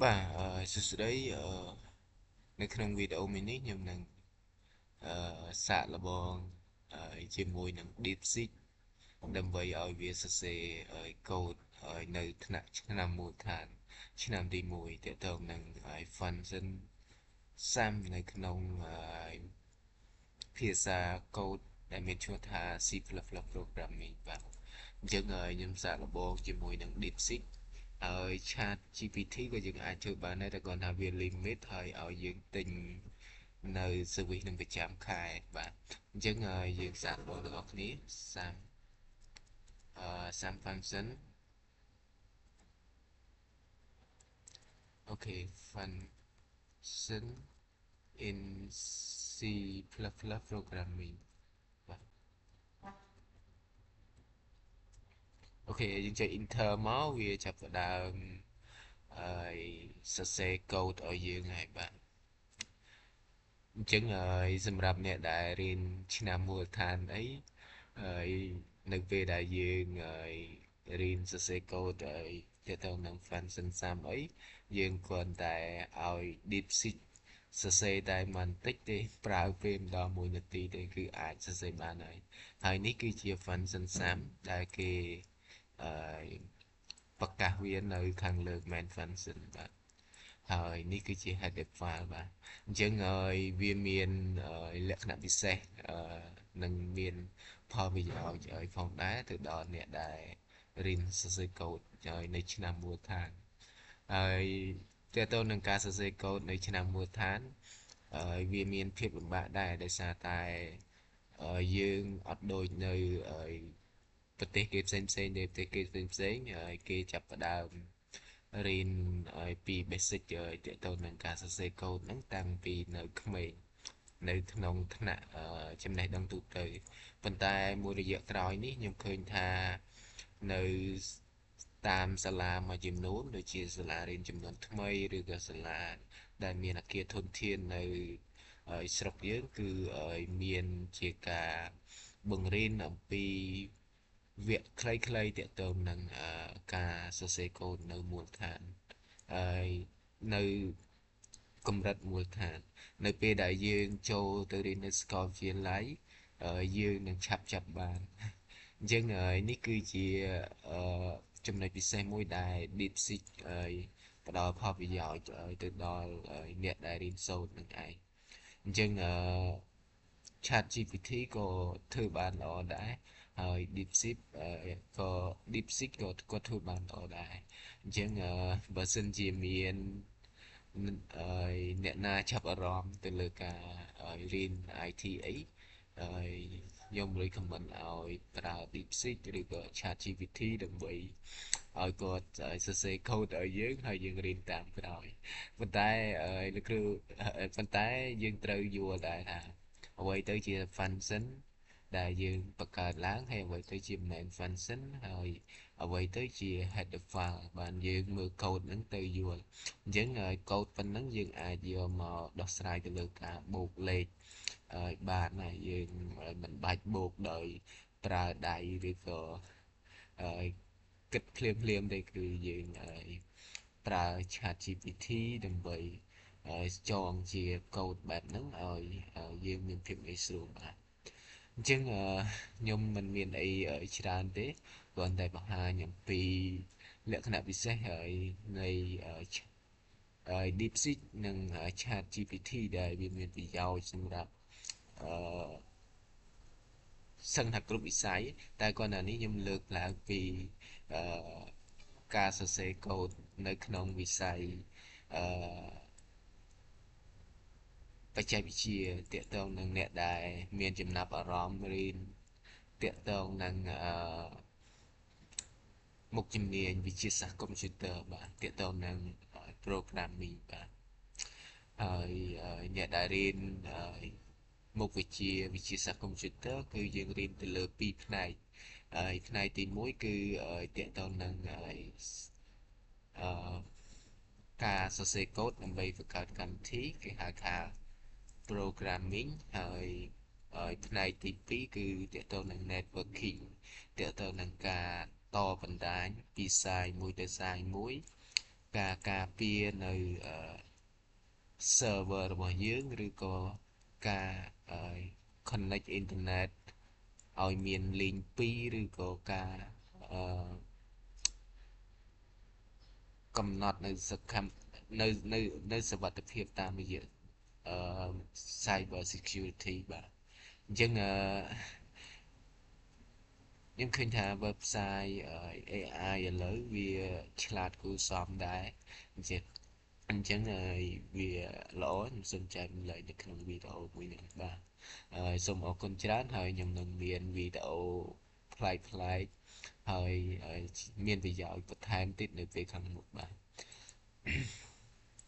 បាទសួស្តីនៅក្នុងវីដេអូមួយនេះខ្ញុំនឹងសាកល្បងជាមួយនឹង DeepSeek ដើម្បីឲ្យវាសរសេរកូដនៅថ្នាក់ឆ្នាំមូលដ្ឋានឆ្នាំទី1ទាក់ទងនឹង function sum នៅក្នុងភាសាកូដដែលមានឈ្មោះថា C++ Programming បាទអញ្ចឹងខ្ញុំសាកល្បងជាមួយនឹង DeepSeek ហើយ Chat GPT ក៏យើងអាចធ្វើបានដែរតែគាត់ថាវា limit ហើយឲ្យយើងទិញនៅ service នឹងប្រចាំខែបាទអញ្ចឹងយើងសាកល្បងទាំងអស់គ្នា Sam Sam function អូខេ function in C++ programming បាទអូខេយើងចុច enter មកវាចាប់ផ្ដើមហើយសរសេរកូដឲ្យយើងហើយបាទអញ្ចឹងសម្រាប់អ្នកដែលរៀនឆ្នាំមូលដ្ឋានអីហើយនៅពេលដែលយើងរៀនសរសេរកូដហើយទាក់ទងនឹង function sum អីយើងគ្រាន់តែឲ្យ DeepSeek សរសេរតែមិនតិចទេប្រើពេលម្ដង1នាទីទេគឺអាចសរសេរបានហើយនេះគឺជា function sum ដែលគេអឺប្រកាសវានៅខាងលើ main function បាទហើយនេះគឺជា header file បាទអញ្ចឹងវាមានលក្ខណៈពិសេសនិងមានផលប្រយោជន៍ឲ្យផងដែរទៅដល់អ្នកដែលរៀនសរសេរកូដនៅឆ្នាំមូលដ្ឋានហើយទាក់ទងនឹងការសរសេរកូដនៅឆ្នាំមូលដ្ឋានវាមានភាពលំបាកដែរដោយសារតែយើងអត់ដូចនៅប្រទេសគេផ្សេងៗទេប្រទេសគេផ្សេងៗហើយគេចាប់ផ្ដើមរៀនពី basic ទាក់ទងនឹងការសរសេរកូដហ្នឹងតាំងពីនៅក្មេងនៅក្នុងថ្នាក់ចំណេះដឹងទូទៅប៉ុន្តែមួយរយៈក្រោយនេះខ្ញុំឃើញថានៅតាមសាលាមួយចំនួនដូចជាសាលារៀនចំនួនថ្មីឬក៏សាលាដែលមានអគារធនធាននៅស្រុកយើងគឺមានជាការបង្រៀនអំពីវគ្គខ្លីៗទាក់ទងនឹងការសរសេរកូដនៅមូលដ្ឋានហើយនៅកម្រិតមូលដ្ឋាននៅពេលដែលយើងចូលទៅរៀននៅសាកលវិទ្យាល័យយើងនឹងឆាប់ចាប់បានអញ្ចឹងនេះគឺជាអឺចំណុចពិសេសមួយដែល DeepSeek ផ្ដល់ផលប្រយោជន៍ទៅដល់អ្នកដែលរៀនសូត្រនឹងឯងអញ្ចឹងChatGPT ក៏ធ្វើបានល្អដែរហើយ DeepSeek ក៏គាត់ធ្វើបានល្អដែរអញ្ចឹងបើសិនជាមានអ្នកណាចាប់អារម្មណ៍ទៅលើការរៀន IT អីខ្ញុំ recommend ឲ្យប្រើ DeepSeek ឬក៏ ChatGPT ដើម្បីឲ្យគាត់សរសេរ code ឲ្យយើងហើយយើងរៀនតាមក្រោយប៉ុន្តែលោកគ្រូប៉ុន្តែយើងត្រូវយល់ដែរថាអ្វីទៅជា function ដែលយើងបង្កើតឡើងហើយអ្វីទៅជា main function ហើយអ្វីទៅជា header file បានយើងមើល code ហ្នឹងទៅយល់អញ្ចឹងកូដប៉ុណ្ណឹងយើងអាចយកមកដោះស្រាយទៅលើការបូកលេខបានហើយយើងមិនបាច់បូកដោយប្រើដៃឬក៏គិតភ្លាមទេគឺយើងប្រើ ChatGPT ដើម្បីចងជាកូដបែបហ្នឹងឲ្យយើងមានភាពងាយស្រួលបាទអញ្ចឹងខ្ញុំមិនមានអីច្រើនទេគ្រាន់តែបង្ហាញអំពីលក្ខណៈពិសេសនៃ DeepSeek និង ChatGPT ដែលវាមានប្រយោជន៍សម្រាប់អឺសឹងថាគ្រប់វិស័យតែก่อนหน้าនេះខ្ញុំលើកឡើងពីអឺការសរសេរកូដនៅក្នុងវិស័យអឺបច្ចេកវិទ្យាទាក់ទងនឹងអ្នកដែលមានចំណាប់អារម្មណ៍រៀនទាក់ទងនឹងមុខជំនាញវិទ្យាសាស្ត្រកុំព្យូទ័របាទទាក់ទងនឹង programming បាទហើយអ្នកដែលរៀនមុខវិទ្យាសាស្ត្រកុំព្យូទ័រគឺយើងរៀនទៅលើ2ផ្នែកហើយផ្នែកទី1គឺទាក់ទងនឹងអឺការសរសេរកូដដើម្បីបង្កើតកម្មវិធីគេហៅថា programming ហើយផ្នែកទី2គឺទាក់ទងនឹង networking ទាក់ទងនឹងការតបណ្ដាញពីសាយមួយទៅសាយមួយ ការពារនៅserver របស់យើងឬក៏ការconnect internet ឲ្យមាន link 2ឬក៏ការអឺកំណត់នៅសកម្មនៅសុវត្ថិភាពតាមរយៈអឺ cyber security បាទអញ្ចឹងខ្ញុំឃើញថា website AI ឥឡូវវាឆ្លាតគួរសមដែរអញ្ចឹងវាល្អខ្ញុំសូមចែករំលែកនៅក្នុងវីដេអូមួយនេះបាទសូមអរគុណច្រើនហើយខ្ញុំនឹងមានវីដេអូប្លែកហើយមានប្រយោជន៍បន្ថែមទៀតនៅពេលខាងមុខបាទ